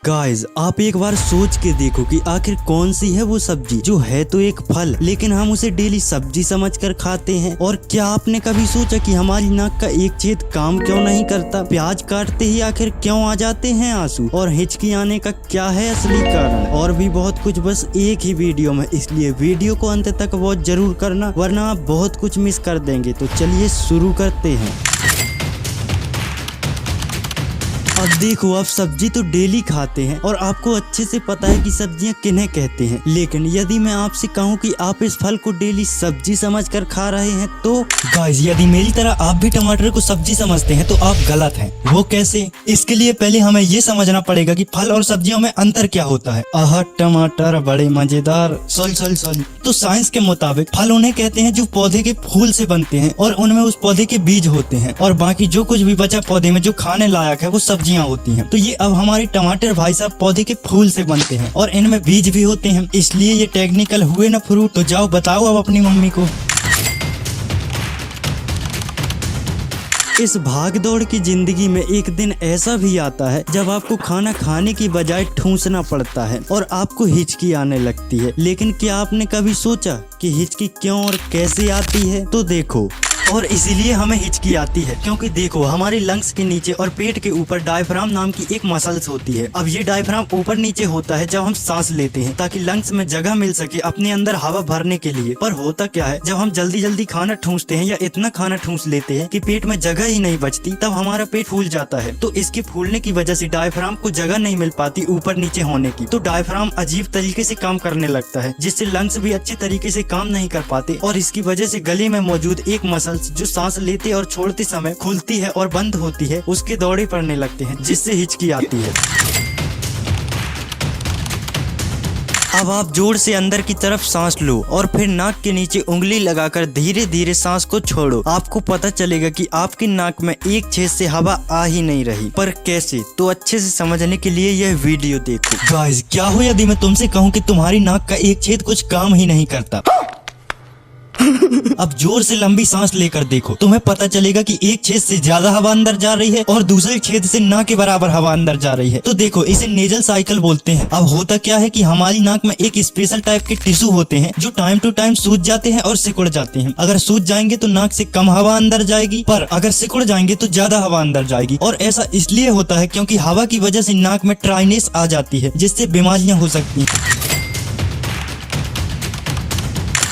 Guys आप एक बार सोच के देखो कि आखिर कौन सी है वो सब्जी जो है तो एक फल लेकिन हम उसे डेली सब्जी समझकर खाते हैं। और क्या आपने कभी सोचा कि हमारी नाक का एक छेद काम क्यों नहीं करता? प्याज काटते ही आखिर क्यों आ जाते हैं आंसू? और हिचकी आने का क्या है असली कारण? और भी बहुत कुछ बस एक ही वीडियो में, इसलिए वीडियो को अंत तक वॉच जरूर करना वरना आप बहुत कुछ मिस कर देंगे। तो चलिए शुरू करते हैं। अब देखो, आप सब्जी तो डेली खाते हैं और आपको अच्छे से पता है कि सब्जियां किन्हें कहते हैं, लेकिन यदि मैं आपसे कहूं कि आप इस फल को डेली सब्जी समझकर खा रहे हैं तो गाइस यदि मेरी तरह आप भी टमाटर को सब्जी समझते हैं तो आप गलत हैं। वो कैसे? इसके लिए पहले हमें ये समझना पड़ेगा कि फल और सब्जियों में अंतर क्या होता है। आह, टमाटर बड़े मजेदार। सॉरी। तो साइंस के मुताबिक फल उन्हें कहते हैं जो पौधे के फूल से बनते हैं और उनमें उस पौधे के बीज होते हैं, और बाकी जो कुछ भी बचा पौधे में जो खाने लायक है वो सब्जियां होती हैं। तो ये अब हमारे टमाटर भाई साहब पौधे के फूल से बनते हैं और इनमें बीज भी होते हैं, इसलिए ये टेक्निकल हुए ना फ्रूट। तो जाओ बताओ अब अपनी मम्मी को। इस भाग दौड़ की जिंदगी में एक दिन ऐसा भी आता है जब आपको खाना खाने की बजाय ठूंसना पड़ता है और आपको हिचकी आने लगती है। लेकिन क्या आपने कभी सोचा कि हिचकी क्यों और कैसे आती है? तो देखो, और इसीलिए हमें हिचकी आती है क्योंकि देखो, हमारे लंग्स के नीचे और पेट के ऊपर डायफ्राम नाम की एक मसल्स होती है। अब ये डायफ्राम ऊपर नीचे होता है जब हम सांस लेते हैं ताकि लंग्स में जगह मिल सके अपने अंदर हवा भरने के लिए। पर होता क्या है, जब हम जल्दी जल्दी खाना ठूंसते हैं या इतना खाना ठूंस लेते हैं कि पेट में जगह ही नहीं बचती, तब हमारा पेट फूल जाता है। तो इसके फूलने की वजह से डायफ्राम को जगह नहीं मिल पाती ऊपर नीचे होने की, तो डायफ्राम अजीब तरीके से काम करने लगता है जिससे लंग्स भी अच्छे तरीके से काम नहीं कर पाते। और इसकी वजह से गले में मौजूद एक मसल्स जो सांस लेते और छोड़ते समय खुलती है और बंद होती है, उसके दौरे पड़ने लगते हैं जिससे हिचकी आती है। अब आप जोर से अंदर की तरफ सांस लो और फिर नाक के नीचे उंगली लगाकर धीरे धीरे सांस को छोड़ो। आपको पता चलेगा कि आपकी नाक में एक छेद से हवा आ ही नहीं रही। पर कैसे? तो अच्छे से समझने के लिए यह वीडियो देखो। गाइस, क्या हो यदि मैं तुमसे कहूँ कि तुम्हारी नाक का एक छेद कुछ काम ही नहीं करता? अब जोर से लंबी सांस लेकर देखो, तुम्हें पता चलेगा कि एक छेद से ज्यादा हवा अंदर जा रही है और दूसरे छेद से ना के बराबर हवा अंदर जा रही है। तो देखो, इसे नेजल साइकिल बोलते हैं। अब होता क्या है कि हमारी नाक में एक स्पेशल टाइप के टिश्यू होते हैं जो टाइम टू टाइम सूज जाते हैं और सिकुड़ जाते हैं। अगर सूज जाएंगे तो नाक से कम हवा अंदर जाएगी, पर अगर सिकुड़ जाएंगे तो ज्यादा हवा अंदर जाएगी। और ऐसा इसलिए होता है क्योंकि हवा की वजह से नाक में ड्राइनेस आ जाती है जिससे बीमारियां हो सकती हैं।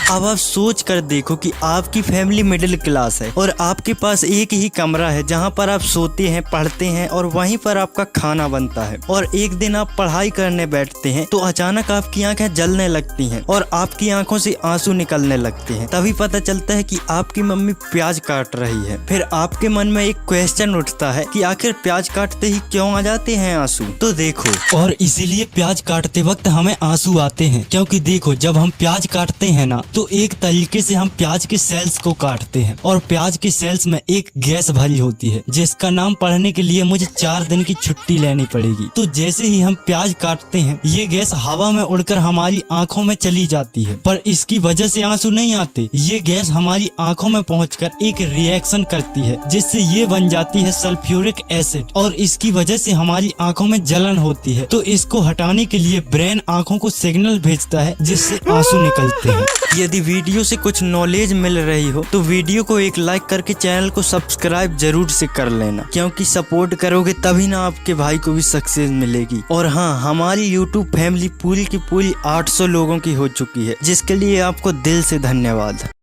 अब आप सोच कर देखो कि आपकी फैमिली मिडिल क्लास है और आपके पास एक ही कमरा है जहां पर आप सोते हैं, पढ़ते हैं और वहीं पर आपका खाना बनता है। और एक दिन आप पढ़ाई करने बैठते हैं तो अचानक आपकी आंखें जलने लगती हैं और आपकी आंखों से आंसू निकलने लगते हैं। तभी पता चलता है कि आपकी मम्मी प्याज काट रही है। फिर आपके मन में एक क्वेश्चन उठता है कि आखिर प्याज काटते ही क्यों आ जाते हैं आंसू? तो देखो, और इसीलिए प्याज काटते वक्त हमें आंसू आते हैं क्योंकि देखो, जब हम प्याज काटते हैं ना तो एक तरीके से हम प्याज के सेल्स को काटते हैं और प्याज के सेल्स में एक गैस भरी होती है जिसका नाम पढ़ने के लिए मुझे 4 दिन की छुट्टी लेनी पड़ेगी। तो जैसे ही हम प्याज काटते हैं ये गैस हवा में उड़कर हमारी आंखों में चली जाती है, पर इसकी वजह से आंसू नहीं आते। ये गैस हमारी आंखों में पहुंचकर एक रिएक्शन करती है जिससे ये बन जाती है सल्फ्यूरिक एसिड और इसकी वजह से हमारी आंखों में जलन होती है। तो इसको हटाने के लिए ब्रेन आंखों को सिग्नल भेजता है जिससे आंसू निकलते हैं। यदि वीडियो से कुछ नॉलेज मिल रही हो तो वीडियो को एक लाइक करके चैनल को सब्सक्राइब जरूर से कर लेना, क्योंकि सपोर्ट करोगे तभी ना आपके भाई को भी सक्सेस मिलेगी। और हाँ, हमारी यूट्यूब फैमिली पूरी की पूरी 800 लोगों की हो चुकी है, जिसके लिए आपको दिल से धन्यवाद।